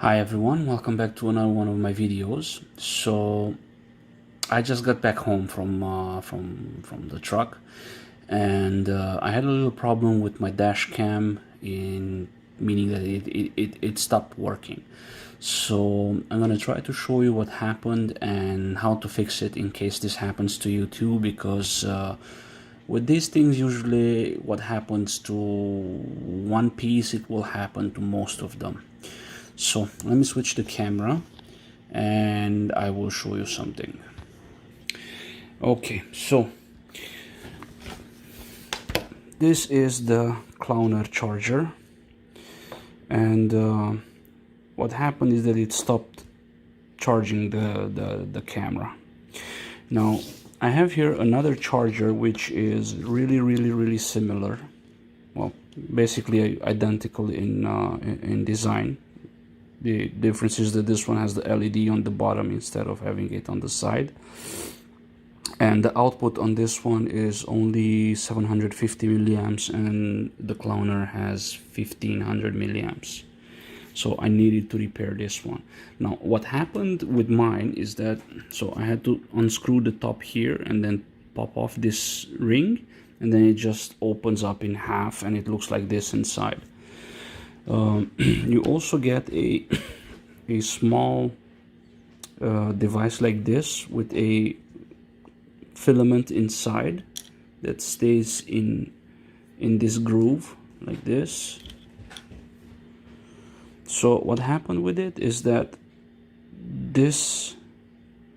Hi everyone, welcome back to another one of my videos. So I just got back home from the truck, and I had a little problem with my dash cam, meaning that it stopped working. So I'm gonna try to show you what happened and how to fix it in case this happens to you too, because with these things, usually what happens to one piece, it will happen to most of them. So let me switch the camera and I will show you something. Okay, so this is the Claoner charger, and what happened is that it stopped charging the camera. Now I have here another charger which is really similar, well, basically identical in design. The difference is that this one has the LED on the bottom instead of having it on the side. And the output on this one is only 750 milliamps and the Claoner has 1500 milliamps. So I needed to repair this one. Now what happened with mine is that, so I had to unscrew the top here and then pop off this ring, and then it just opens up in half and it looks like this inside. You also get a small device like this with a filament inside that stays in this groove like this. So what happened with it is that this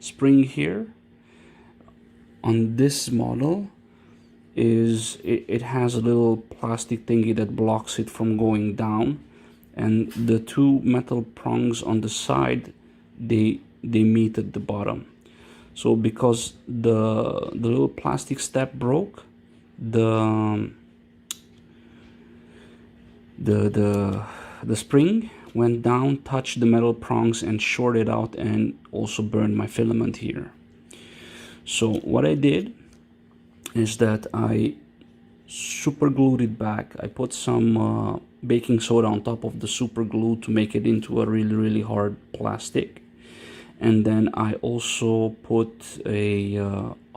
spring here on this model is it has a little plastic thingy that blocks it from going down, and the two metal prongs on the side they meet at the bottom. So because the little plastic step broke, the spring went down, touched the metal prongs and shorted out, and also burned my filament here. So what I did is that I super glued it back. I put some baking soda on top of the super glue to make it into a really hard plastic, and then I also put a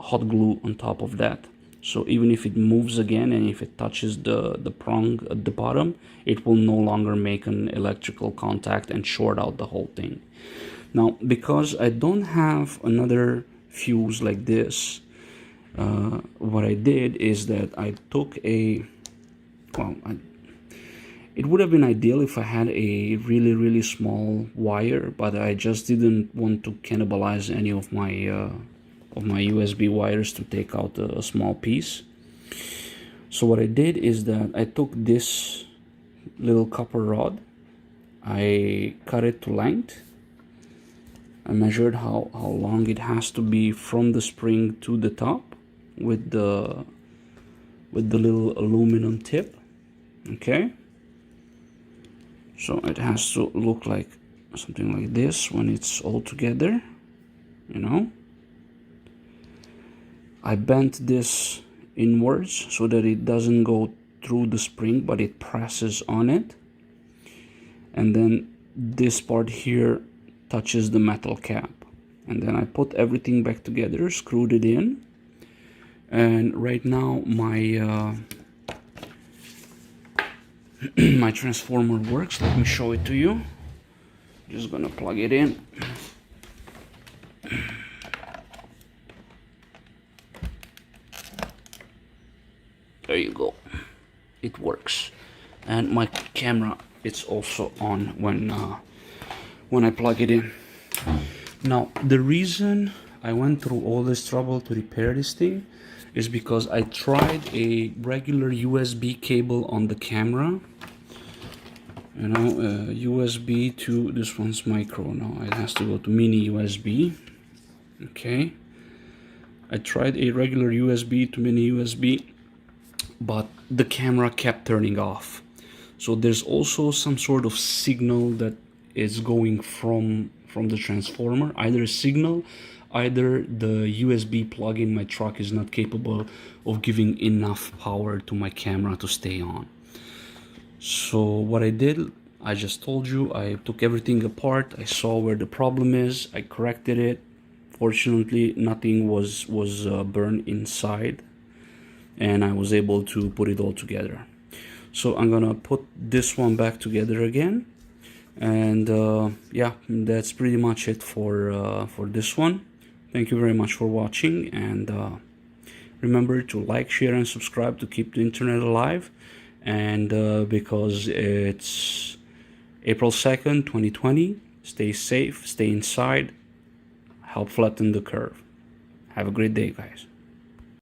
hot glue on top of that. So even if it moves again and if it touches the prong at the bottom, it will no longer make an electrical contact and short out the whole thing. Now because I don't have another fuse like this, what I did is that I took a, well, it would have been ideal if I had a really small wire, but I just didn't want to cannibalize any of my USB wires to take out a small piece. So what I did is that I took this little copper rod, I cut it to length, I measured how long it has to be from the spring to the top with the little aluminum tip. Okay, so it has to look like something like this when it's all together, you know. I bent this inwards so that it doesn't go through the spring but it presses on it, and then this part here touches the metal cap, and then I put everything back together, screwed it in, and right now my my transformer works. Let me show it to you. Just gonna plug it in. There you go, it works, and my camera, it's also on when I plug it in. Now the reason I went through all this trouble to repair this thing is because I tried a regular USB cable on the camera, you know, USB to, this one's micro, now it has to go to mini USB. Okay, I tried a regular USB to mini USB, but the camera kept turning off. So there's also some sort of signal that is going from the transformer, either a signal, either the USB plug in my truck is not capable of giving enough power to my camera to stay on. So what I did I just told you, I took everything apart. I saw where the problem is. I corrected it. Fortunately, nothing was burned inside, and I was able to put it all together. So I'm gonna put this one back together again, and yeah, that's pretty much it for this one. Thank you very much for watching, and remember to like, share, and subscribe to keep the internet alive. And because it's April 2nd, 2020, stay safe, stay inside, help flatten the curve. Have a great day, guys.